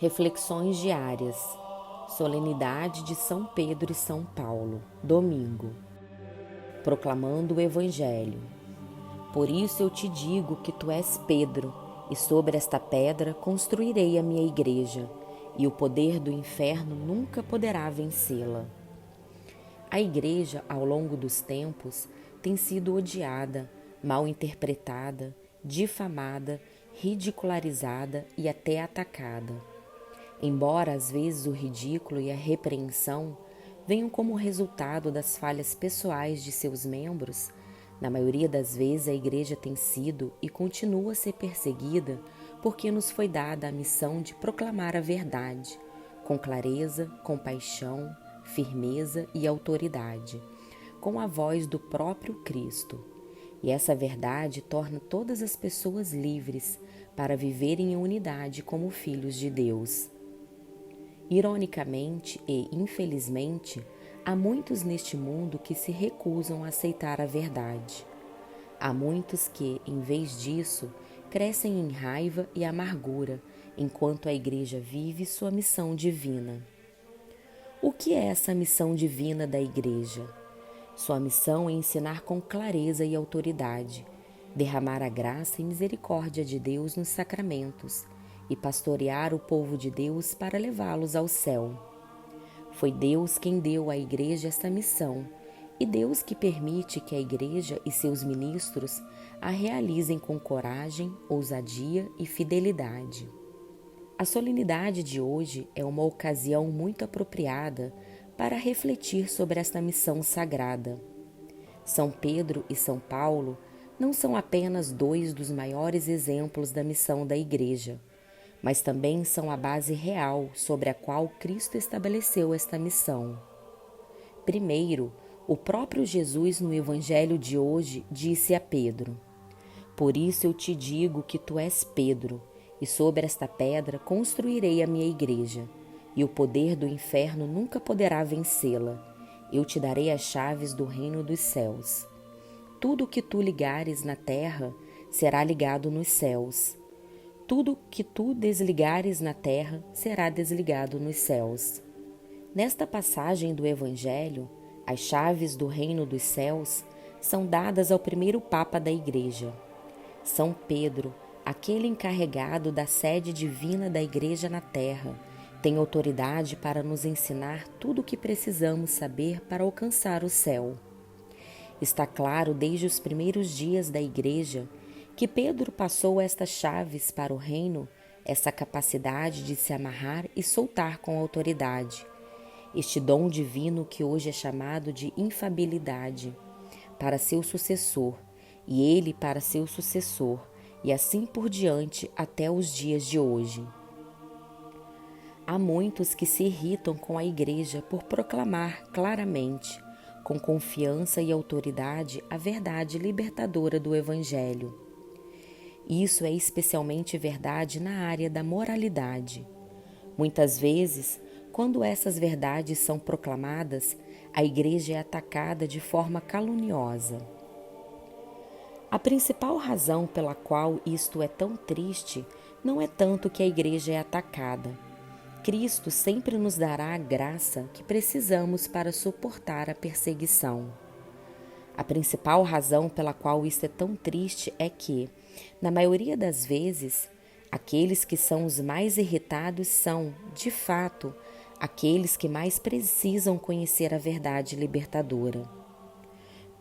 Reflexões diárias. Solenidade de São Pedro e São Paulo. Domingo. Proclamando o Evangelho. Por isso eu te digo que tu és Pedro, e sobre esta pedra construirei a minha igreja, e o poder do inferno nunca poderá vencê-la. A igreja, ao longo dos tempos, tem sido odiada, mal interpretada, difamada, ridicularizada e até atacada. Embora às vezes o ridículo e a repreensão venham como resultado das falhas pessoais de seus membros, na maioria das vezes a Igreja tem sido e continua a ser perseguida porque nos foi dada a missão de proclamar a verdade, com clareza, compaixão, firmeza e autoridade, com a voz do próprio Cristo. E essa verdade torna todas as pessoas livres para viverem em unidade como filhos de Deus. Ironicamente e infelizmente, há muitos neste mundo que se recusam a aceitar a verdade. Há muitos que, em vez disso, crescem em raiva e amargura, enquanto a Igreja vive sua missão divina. O que é essa missão divina da Igreja? Sua missão é ensinar com clareza e autoridade, derramar a graça e misericórdia de Deus nos sacramentos, e pastorear o povo de Deus para levá-los ao céu. Foi Deus quem deu à Igreja esta missão, e Deus que permite que a Igreja e seus ministros a realizem com coragem, ousadia e fidelidade. A solenidade de hoje é uma ocasião muito apropriada para refletir sobre esta missão sagrada. São Pedro e São Paulo não são apenas dois dos maiores exemplos da missão da Igreja, mas também são a base real sobre a qual Cristo estabeleceu esta missão. Primeiro, o próprio Jesus no Evangelho de hoje disse a Pedro: "Por isso eu te digo que tu és Pedro, e sobre esta pedra construirei a minha igreja, e o poder do inferno nunca poderá vencê-la. Eu te darei as chaves do reino dos céus. Tudo o que tu ligares na terra será ligado nos céus. Tudo que tu desligares na terra será desligado nos céus." Nesta passagem do Evangelho, as chaves do reino dos céus são dadas ao primeiro Papa da Igreja. São Pedro, aquele encarregado da sede divina da Igreja na terra, tem autoridade para nos ensinar tudo o que precisamos saber para alcançar o céu. Está claro desde os primeiros dias da Igreja que Pedro passou estas chaves para o reino, essa capacidade de se amarrar e soltar com autoridade, este dom divino que hoje é chamado de infabilidade, para seu sucessor, e ele para seu sucessor, e assim por diante até os dias de hoje. Há muitos que se irritam com a Igreja por proclamar claramente, com confiança e autoridade, a verdade libertadora do Evangelho. Isso é especialmente verdade na área da moralidade. Muitas vezes, quando essas verdades são proclamadas, a Igreja é atacada de forma caluniosa. A principal razão pela qual isto é tão triste não é tanto que a Igreja é atacada. Cristo sempre nos dará a graça que precisamos para suportar a perseguição. A principal razão pela qual isso é tão triste é que, na maioria das vezes, aqueles que são os mais irritados são, de fato, aqueles que mais precisam conhecer a verdade libertadora.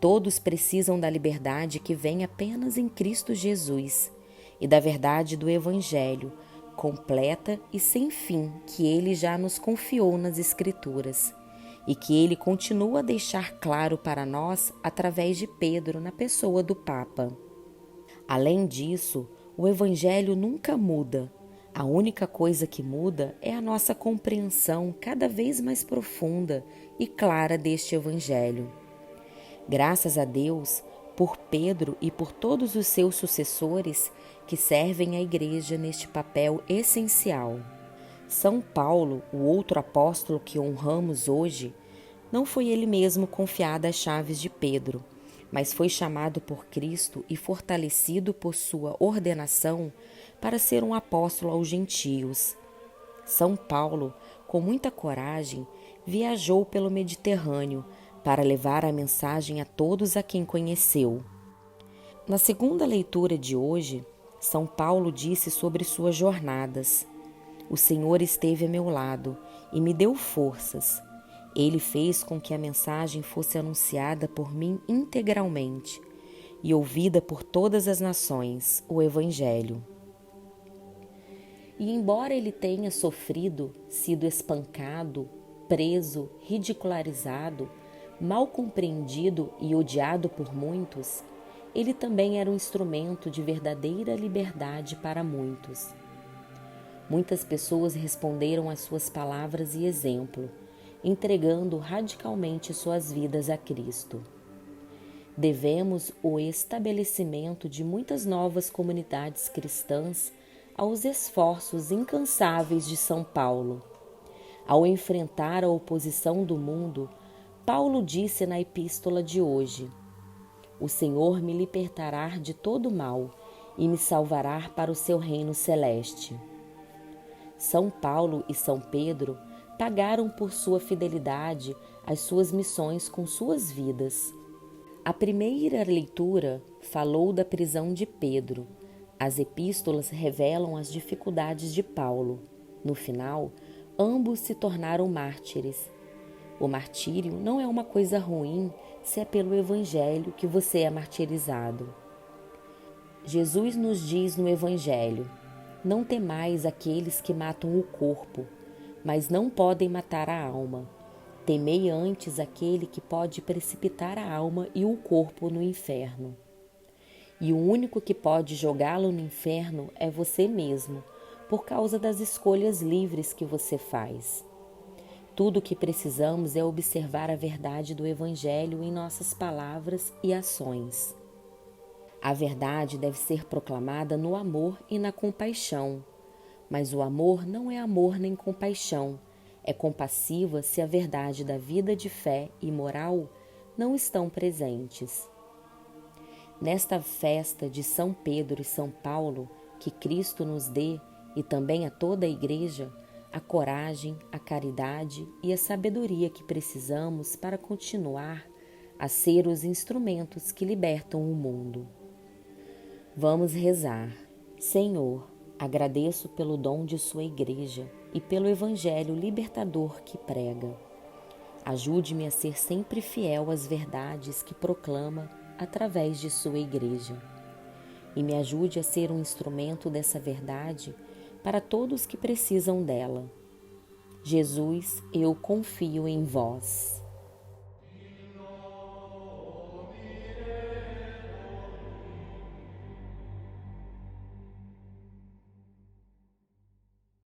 Todos precisam da liberdade que vem apenas em Cristo Jesus e da verdade do Evangelho, completa e sem fim, que Ele já nos confiou nas Escrituras e que Ele continua a deixar claro para nós através de Pedro na pessoa do Papa. Além disso, o Evangelho nunca muda. A única coisa que muda é a nossa compreensão cada vez mais profunda e clara deste Evangelho. Graças a Deus, por Pedro e por todos os seus sucessores que servem à Igreja neste papel essencial. São Paulo, o outro apóstolo que honramos hoje, não foi ele mesmo confiado as chaves de Pedro, mas foi chamado por Cristo e fortalecido por sua ordenação para ser um apóstolo aos gentios. São Paulo, com muita coragem, viajou pelo Mediterrâneo para levar a mensagem a todos a quem conheceu. Na segunda leitura de hoje, São Paulo disse sobre suas jornadas: "O Senhor esteve a meu lado e me deu forças. Ele fez com que a mensagem fosse anunciada por mim integralmente e ouvida por todas as nações, o Evangelho." E embora ele tenha sofrido, sido espancado, preso, ridicularizado, mal compreendido e odiado por muitos, ele também era um instrumento de verdadeira liberdade para muitos. Muitas pessoas responderam às suas palavras e exemplo, entregando radicalmente suas vidas a Cristo. Devemos o estabelecimento de muitas novas comunidades cristãs aos esforços incansáveis de São Paulo. Ao enfrentar a oposição do mundo, Paulo disse na epístola de hoje: "O Senhor me libertará de todo mal e me salvará para o seu reino celeste." São Paulo e São Pedro pagaram por sua fidelidade às suas missões com suas vidas. A primeira leitura falou da prisão de Pedro. As epístolas revelam as dificuldades de Paulo. No final, ambos se tornaram mártires. O martírio não é uma coisa ruim se é pelo Evangelho que você é martirizado. Jesus nos diz no Evangelho: "Não temais aqueles que matam o corpo, mas não podem matar a alma. Temei antes aquele que pode precipitar a alma e o corpo no inferno." E o único que pode jogá-lo no inferno é você mesmo, por causa das escolhas livres que você faz. Tudo o que precisamos é observar a verdade do Evangelho em nossas palavras e ações. A verdade deve ser proclamada no amor e na compaixão, mas o amor não é amor nem compaixão, é compassiva se a verdade da vida de fé e moral não estão presentes. Nesta festa de São Pedro e São Paulo, que Cristo nos dê, e também a toda a Igreja, a coragem, a caridade e a sabedoria que precisamos para continuar a ser os instrumentos que libertam o mundo. Vamos rezar. Senhor, agradeço pelo dom de sua Igreja e pelo Evangelho libertador que prega. Ajude-me a ser sempre fiel às verdades que proclama através de sua Igreja. E me ajude a ser um instrumento dessa verdade para todos que precisam dela. Jesus, eu confio em vós.